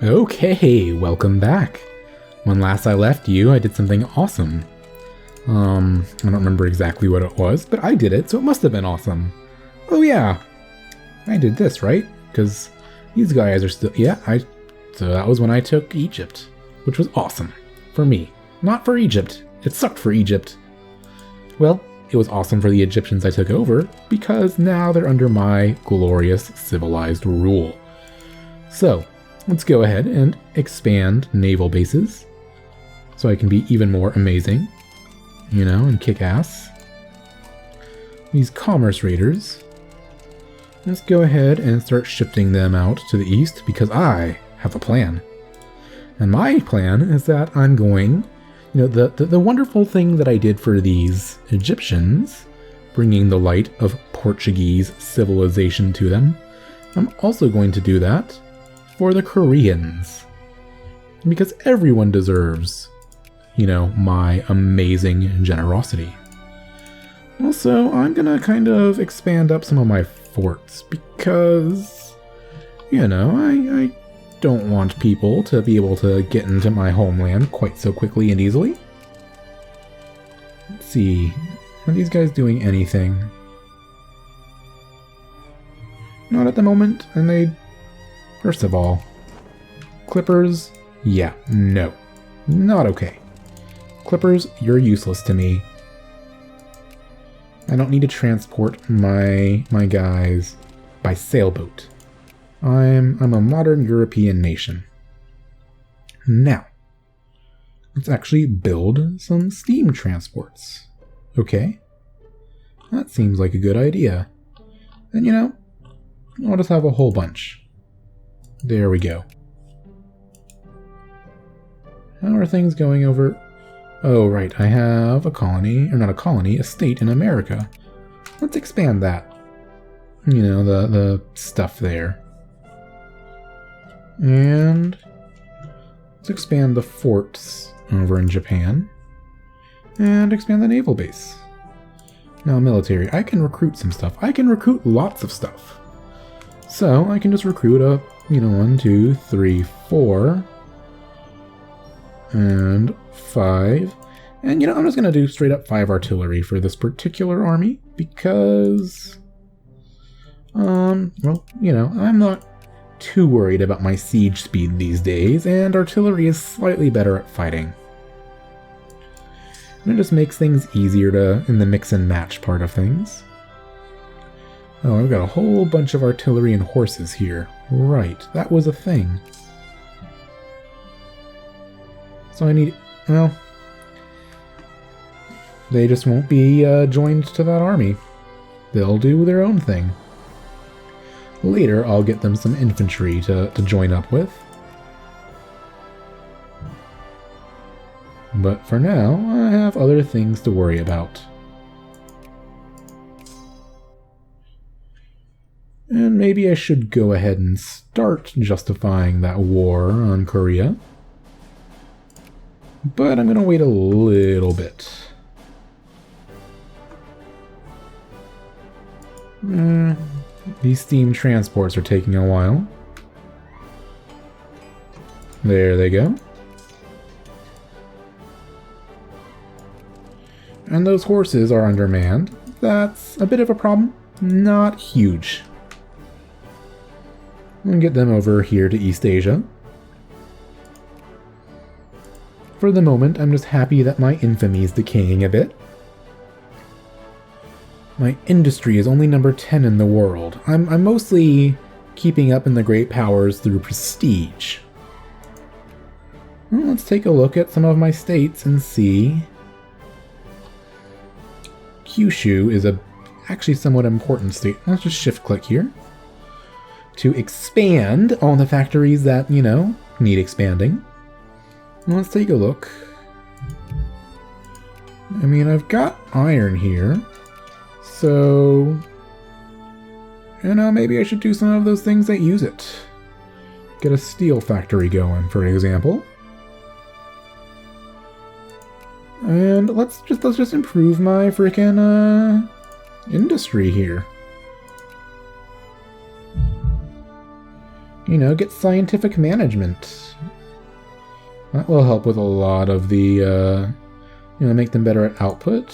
Okay, welcome back. When last I left you, I did something awesome. I don't remember exactly what it was, but I did it, so it must have been awesome. Oh yeah, I did this, right? Because these guys are still... Yeah, so that was when I took Egypt, which was awesome. For me. Not for Egypt. It sucked for Egypt. Well, it was awesome for the Egyptians I took over, because now they're under my glorious civilized rule. So, let's go ahead and expand naval bases, so I can be even more amazing, you know, and kick ass. These commerce raiders, let's go ahead and start shifting them out to the east, because I have a plan. And my plan is that I'm going, you know, the wonderful thing that I did for these Egyptians, bringing the light of Portuguese civilization to them, I'm also going to do that for the Koreans. Because everyone deserves, you know, my amazing generosity. Also, I'm gonna kind of expand up some of my forts because, you know, I don't want people to be able to get into my homeland quite so quickly and easily. Let's see, are these guys doing anything? Not at the moment, and they... First of all, Clippers, yeah, no, not okay. Clippers, you're useless to me. I don't need to transport my guys by sailboat. I'm a modern European nation. Now, let's actually build some steam transports. Okay, that seems like a good idea. And you know, I'll just have a whole bunch. There we go. How are things going over... Oh, right, I have a colony, or not a colony, a state in America. Let's expand that. You know, the stuff there. And let's expand the forts over in Japan. And expand the naval base. Now, military. I can recruit some stuff. I can recruit lots of stuff. So, I can just recruit a, you know, 1, 2, 3, 4... and 5. And, you know, I'm just going to do straight up 5 artillery for this particular army because, well, you know, I'm not too worried about my siege speed these days, and artillery is slightly better at fighting. And it just makes things easier to, in the mix and match part of things. Oh, I've got a whole bunch of artillery and horses here. Right, that was a thing. So I need... well... they just won't be joined to that army. They'll do their own thing. Later, I'll get them some infantry to join up with. But for now, I have other things to worry about. And maybe I should go ahead and start justifying that war on Korea. But I'm going to wait a little bit. These steam transports are taking a while. There they go. And those horses are undermanned. That's a bit of a problem. Not huge. I'm going to get them over here to East Asia. For the moment, I'm just happy that my infamy is decaying a bit. My industry is only number 10 in the world. I'm mostly keeping up in the great powers through prestige. Well, let's take a look at some of my states and see. Kyushu is a actually somewhat important state. Let's just shift-click here to expand on the factories that, you know, need expanding. Let's take a look. I mean, I've got iron here. So, you know, maybe I should do some of those things that use it. Get a steel factory going, for example. And let's just improve my freaking industry here. you know, get scientific management. That will help with a lot of the, you know, make them better at output.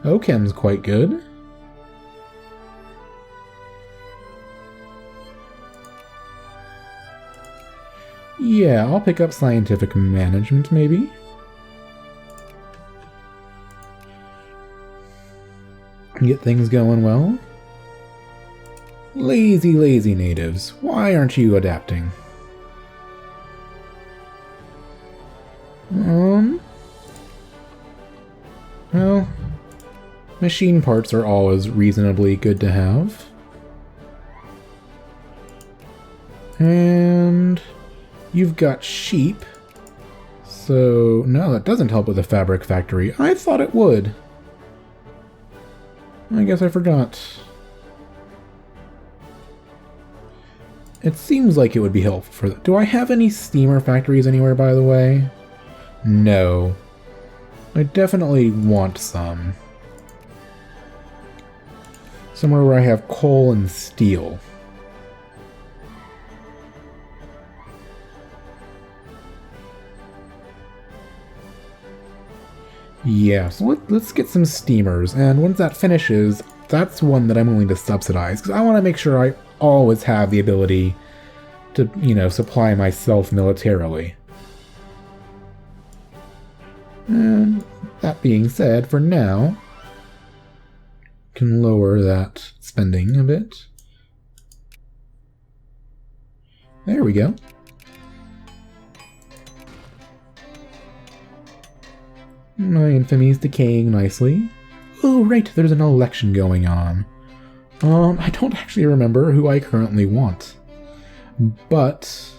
OChem's quite good. Yeah, I'll pick up scientific management, maybe. Get things going well. Lazy, lazy natives. Why aren't you adapting? Well, machine parts are always reasonably good to have. And you've got sheep. So, no, that doesn't help with the fabric factory. I thought it would. I guess I forgot. It seems like it would be helpful for that. Do I have any steamer factories anywhere, by the way? No. I definitely want some. Somewhere where I have coal and steel. Yeah, so let's get some steamers, and once that finishes, that's one that I'm willing to subsidize, because I want to make sure I always have the ability to, you know, supply myself militarily. And that being said, for now, can lower that spending a bit. There we go. My infamy's decaying nicely. Oh, right, there's an election going on. I don't actually remember who I currently want. But,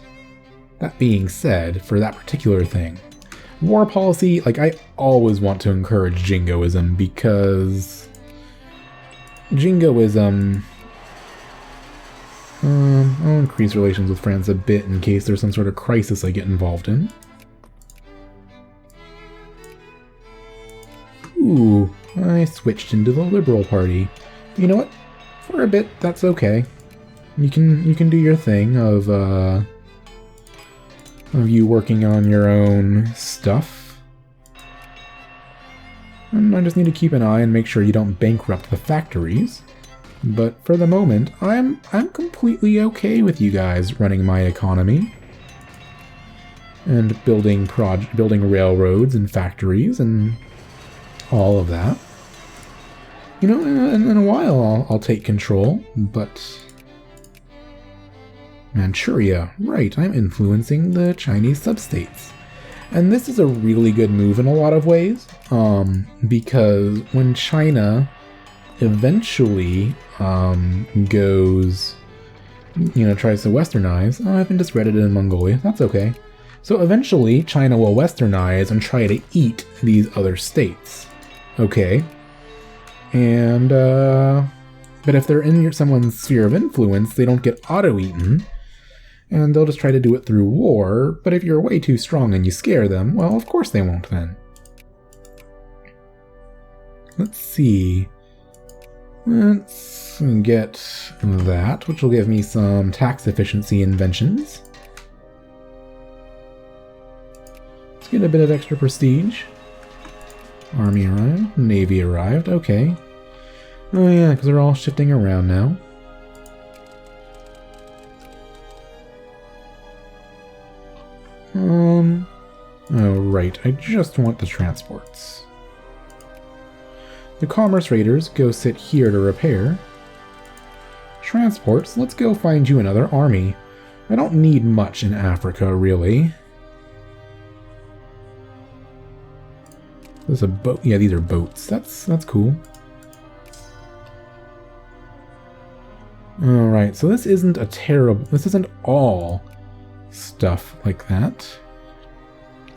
that being said, for that particular thing, war policy, like, I always want to encourage jingoism, because jingoism... I'll increase relations with France a bit in case there's some sort of crisis I get involved in. Ooh, I switched into the Liberal Party. You know what? For a bit, that's okay. You can do your thing of you working on your own stuff. And I just need to keep an eye and make sure you don't bankrupt the factories. But for the moment, I'm completely okay with you guys running my economy. And building railroads and factories and all of that. You know, in a while I'll take control, but... Manchuria, right, I'm influencing the Chinese substates. And this is a really good move in a lot of ways, because when China eventually goes, you know, tries to westernize, I haven't discredited in Mongolia, that's okay. So eventually China will westernize and try to eat these other states. Okay. And, but if they're in someone's sphere of influence, they don't get auto-eaten, and they'll just try to do it through war, but if you're way too strong and you scare them, well, of course they won't then. Let's see. Let's get that, which will give me some tax efficiency inventions. Let's get a bit of extra prestige. Army arrived. Navy arrived. Okay. Oh yeah, because they're all shifting around now. Oh right, I just want the transports. The commerce raiders go sit here to repair. Transports, let's go find you another army. I don't need much in Africa, really. There's a boat. Yeah, these are boats. That's cool. Alright, so this isn't a terrible... This isn't all stuff like that.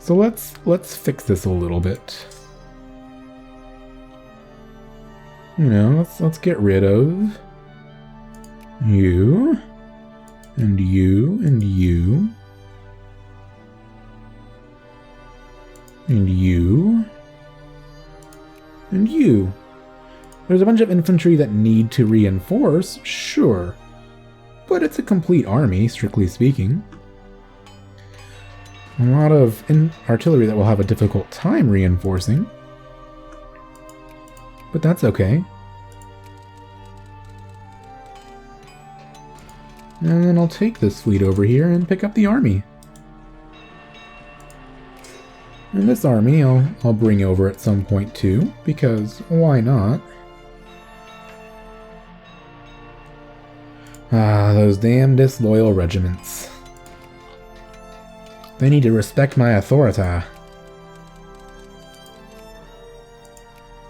So let's fix this a little bit. You know, let's get rid of you and you and you and you and you. There's a bunch of infantry that need to reinforce, sure. but it's a complete army, strictly speaking. A lot of artillery that will have a difficult time reinforcing. But that's okay. And then I'll take this fleet over here and pick up the army. And this army I'll bring over at some point too, because why not? Ah, those damn disloyal regiments. They need to respect my authority.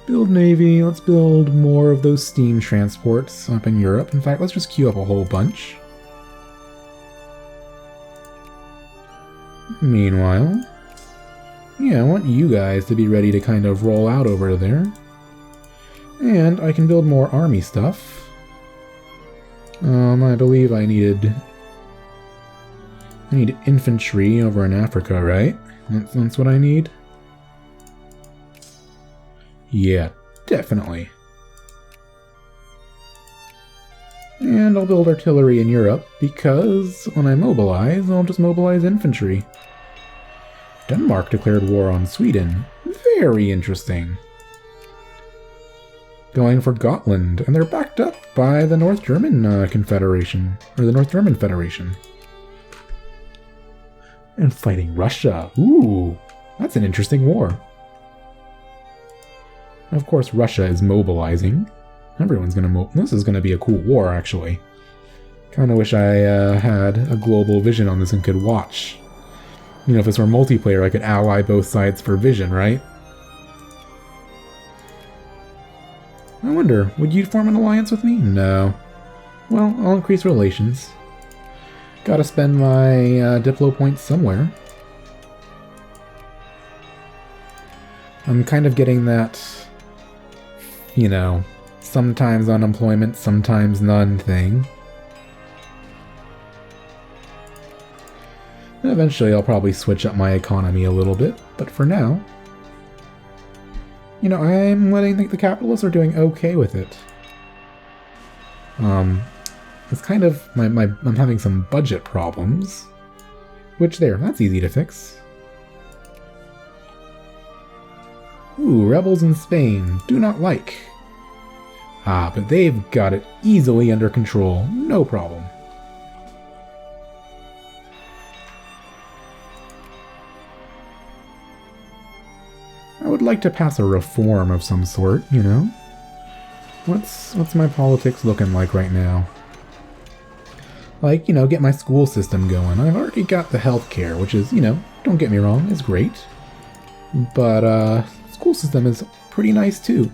Build navy, let's build more of those steam transports up in Europe. In fact, let's just queue up a whole bunch. Meanwhile, yeah, I want you guys to be ready to kind of roll out over there. And I can build more army stuff. I believe I need infantry over in Africa, right? That's what I need? Yeah, definitely. And I'll build artillery in Europe, because when I mobilize, I'll just mobilize infantry. Denmark declared war on Sweden. Very interesting. Going for Gotland, and they're backed up by the North German Confederation, or the North German Federation. And fighting Russia. Ooh, that's an interesting war. Of course, Russia is mobilizing. Everyone's gonna this is gonna be a cool war, actually. Kinda wish I had a global vision on this and could watch. You know, if this were multiplayer, I could ally both sides for vision, right? I wonder, would you form an alliance with me? No. Well, I'll increase relations. Gotta spend my Diplo points somewhere. I'm kind of getting that, you know, sometimes unemployment, sometimes none thing. Eventually I'll probably switch up my economy a little bit, but for now, you know, I'm letting think the capitalists are doing okay with it. It's kind of, I'm having some budget problems, which that's easy to fix. Ooh, rebels in Spain, do not like. Ah, but they've got it easily under control, no problem. I would like to pass a reform of some sort, you know? What's my politics looking like right now? Like, you know, get my school system going. I've already got the healthcare, which is, you know, don't get me wrong, is great. But, school system is pretty nice too.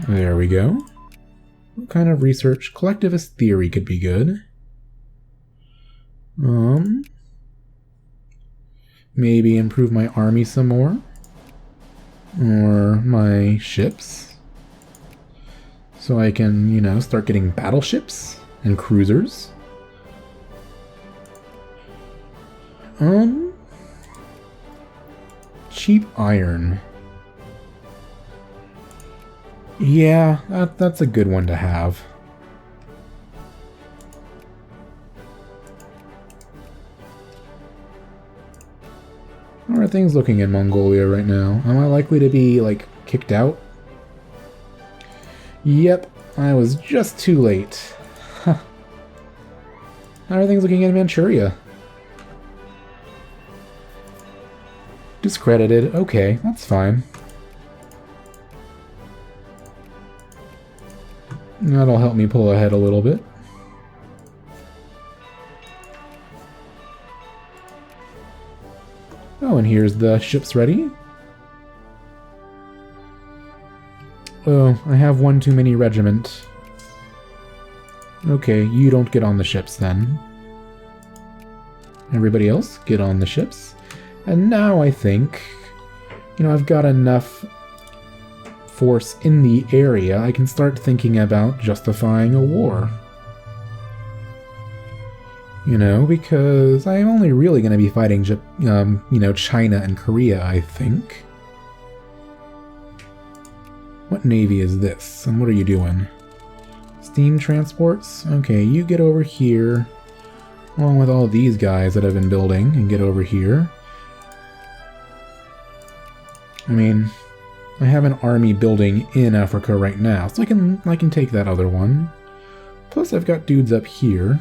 There we go. What kind of research? Collectivist theory could be good. Maybe improve my army some more. Or my ships. So I can, you know, start getting battleships and cruisers. Cheap iron. Yeah, that's a good one to have. How are things looking in Mongolia right now? Am I likely to be, like, kicked out? Yep, I was just too late. Huh. How are things looking in Manchuria? Discredited. Okay, that's fine. That'll help me pull ahead a little bit. Oh, and here's the ships ready. Oh, I have one too many regiment. Okay, you don't get on the ships then. Everybody else, get on the ships. And now I think, you know, I've got enough force in the area, I can start thinking about justifying a war. You know, because I'm only really going to be fighting, you know, China and Korea, I think. What navy is this? And what are you doing? Steam transports? Okay, you get over here, along with all these guys that I've been building, and get over here. I mean, I have an army building in Africa right now, so I can take that other one. Plus, I've got dudes up here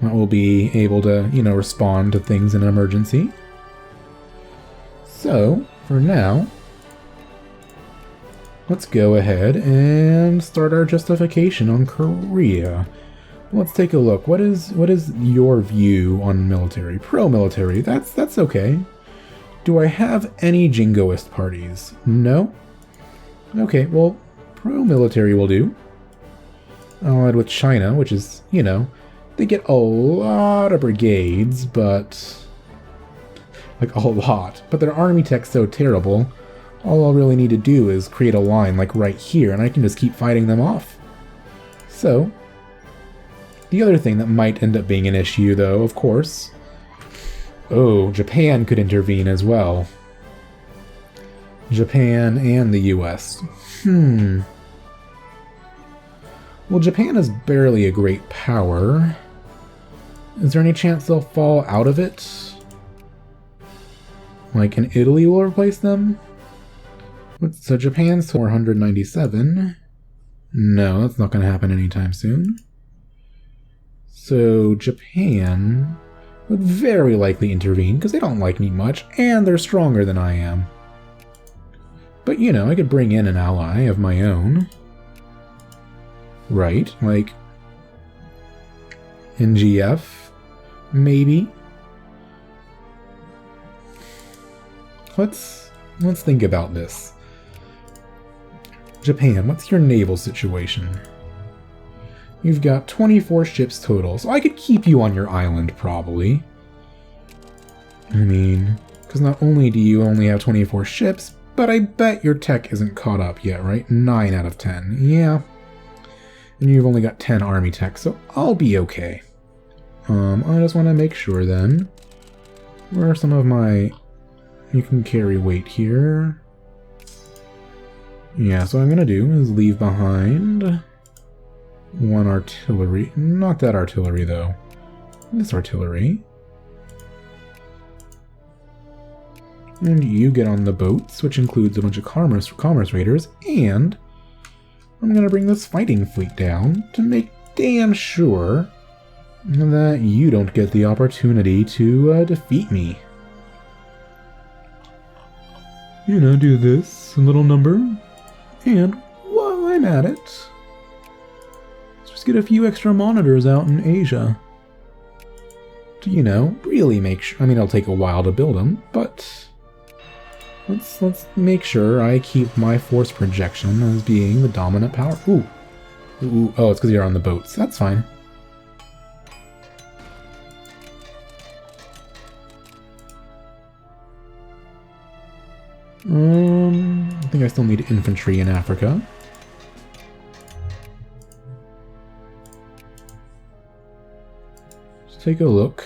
that will be able to, you know, respond to things in an emergency. So, for now, let's go ahead and start our justification on Korea. Let's take a look. What is your view on military? Pro-military. That's okay. Do I have any jingoist parties? No? Okay, well, pro-military will do. Allied with China, which is, you know, they get a lot of brigades, but... like, a lot. But their army tech's so terrible, all I'll really need to do is create a line, like, right here, and I can just keep fighting them off. So, the other thing that might end up being an issue, though, of course... oh, Japan could intervene as well. Japan and the US. Well, Japan is barely a great power. Is there any chance they'll fall out of it? Like, and Italy will replace them? So Japan's 497. No, that's not going to happen anytime soon. So Japan would very likely intervene, because they don't like me much, and they're stronger than I am. But, you know, I could bring in an ally of my own. Right, like... NGF, maybe? Let's think about this. Japan, what's your naval situation? You've got 24 ships total, so I could keep you on your island, probably. I mean, because not only do you only have 24 ships, but I bet your tech isn't caught up yet, right? 9 out of 10. Yeah. And you've only got 10 army tech, so I'll be okay. I just want to make sure then. Where are some of my... you can carry weight here. Yeah, so what I'm going to do is leave behind... one artillery. Not that artillery, though. This artillery. And you get on the boats, which includes a bunch of commerce raiders, and I'm going to bring this fighting fleet down to make damn sure that you don't get the opportunity to defeat me. You know, do this, a little number, and while I'm at it, just get a few extra monitors out in Asia. To, you know, really make sure... I mean, it'll take a while to build them, but... Let's make sure I keep my force projection as being the dominant power. Ooh. Ooh. Oh, it's because you're on the boats. That's fine. I think I still need infantry in Africa. Let's take a look.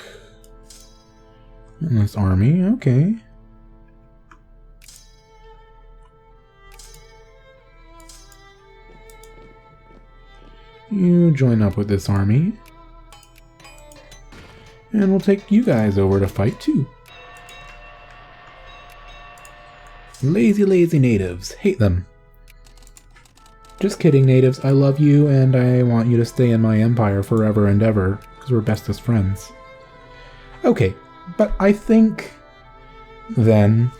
This army, okay. You join up with this army. And we'll take you guys over to fight too. Lazy, lazy natives. Hate them. Just kidding, natives. I love you, and I want you to stay in my empire forever and ever, because we're bestest friends. Okay, but I think, then...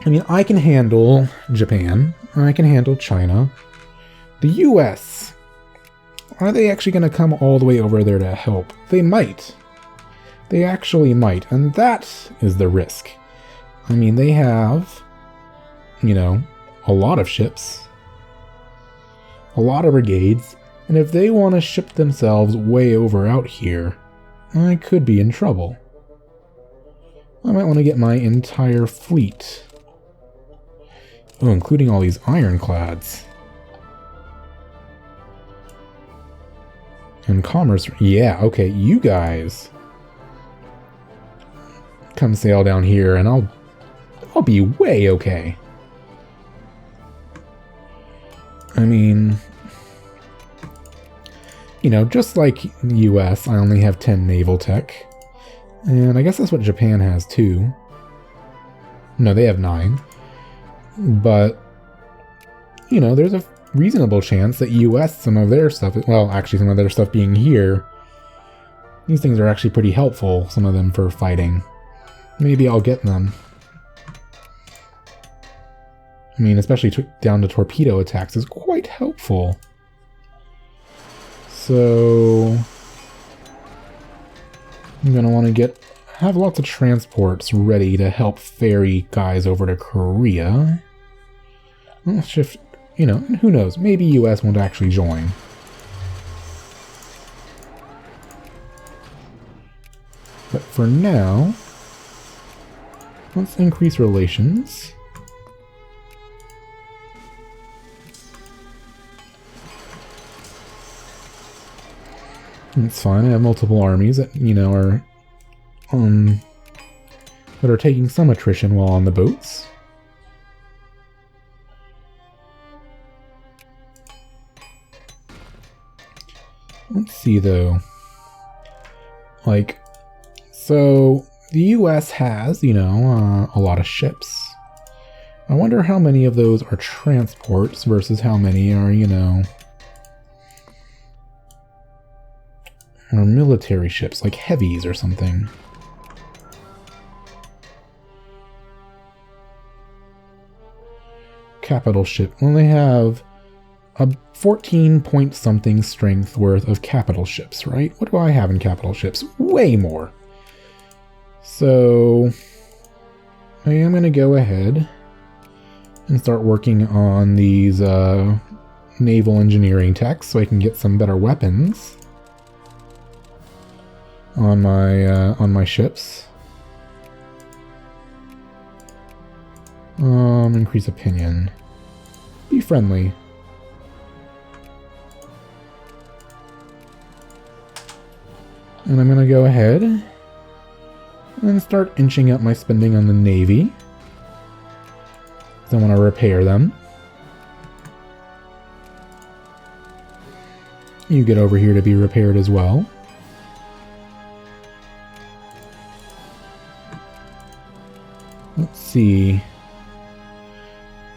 I mean, I can handle Japan. I can handle China. The US... are they actually going to come all the way over there to help? They might. They actually might, and that is the risk. I mean, they have, you know, a lot of ships, a lot of brigades, and if they want to ship themselves way over out here, I could be in trouble. I might want to get my entire fleet. Oh, including all these ironclads. And commerce, yeah, okay, you guys come sail down here and I'll be way okay. I mean, you know, just like the US, I only have 10 naval tech. And I guess that's what Japan has too. No, they have 9. But, you know, there's a reasonable chance that US, some of their stuff, well, actually some of their stuff being here, these things are actually pretty helpful, some of them for fighting. Maybe I'll get them. I mean, especially down to torpedo attacks is quite helpful. So I'm going to want to have lots of transports ready to help ferry guys over to Korea. Let's shift, you know, who knows, maybe US won't actually join. But for now, let's increase relations. It's fine, I have multiple armies that, you know, are that are taking some attrition while on the boats. Let's see though. Like, so the US has, you know, a lot of ships. I wonder how many of those are transports versus how many are, you know, or military ships, like heavies or something. Capital ship. Well, they have a 14 something strength worth of capital ships, right? What do I have in capital ships? Way more. So I am going to go ahead and start working on these naval engineering techs so I can get some better weapons on my ships. Increase opinion. Be friendly. And I'm gonna go ahead and start inching up my spending on the Navy. I want to repair them. You get over here to be repaired as well. Let's see.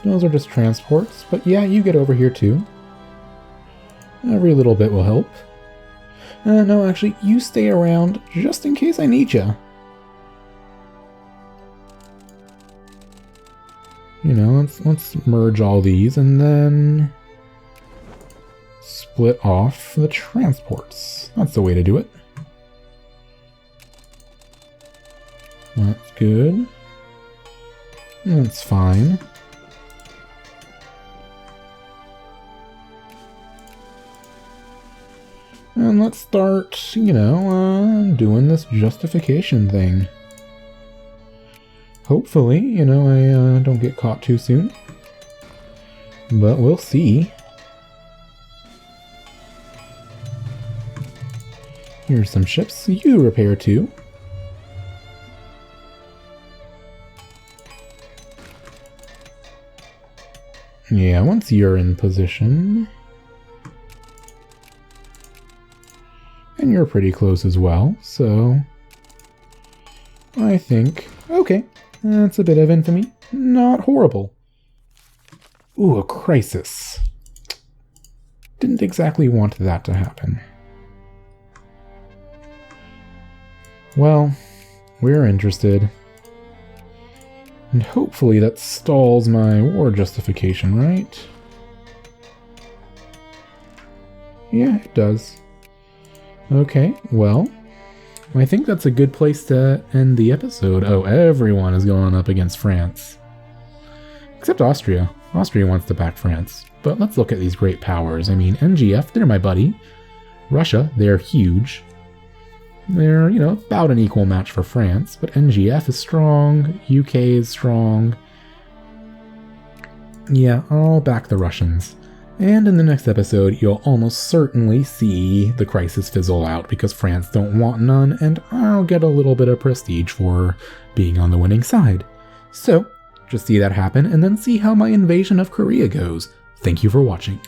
Those are just transports, but yeah, you get over here too. Every little bit will help. No, actually, you stay around just in case I need you. You know, let's merge all these and then split off the transports. That's the way to do it. That's good. That's fine. And let's start, you know, doing this justification thing. Hopefully, you know, I don't get caught too soon. But we'll see. Here's some ships. You repair too. Yeah, once you're in position. And you're pretty close as well, so I think, okay, that's a bit of infamy. Not horrible. Ooh, a crisis. Didn't exactly want that to happen. Well, we're interested. And hopefully that stalls my war justification, right? Yeah, it does. Okay, well, I think that's a good place to end the episode. Oh, everyone is going up against France. Except Austria. Austria wants to back France. But let's look at these great powers. I mean, NGF, they're my buddy. Russia, they're huge. They're, you know, about an equal match for France. But NGF is strong. UK is strong. Yeah, I'll back the Russians. And in the next episode, you'll almost certainly see the crisis fizzle out because France don't want none, and I'll get a little bit of prestige for being on the winning side. So, just see that happen and then see how my invasion of Korea goes. Thank you for watching.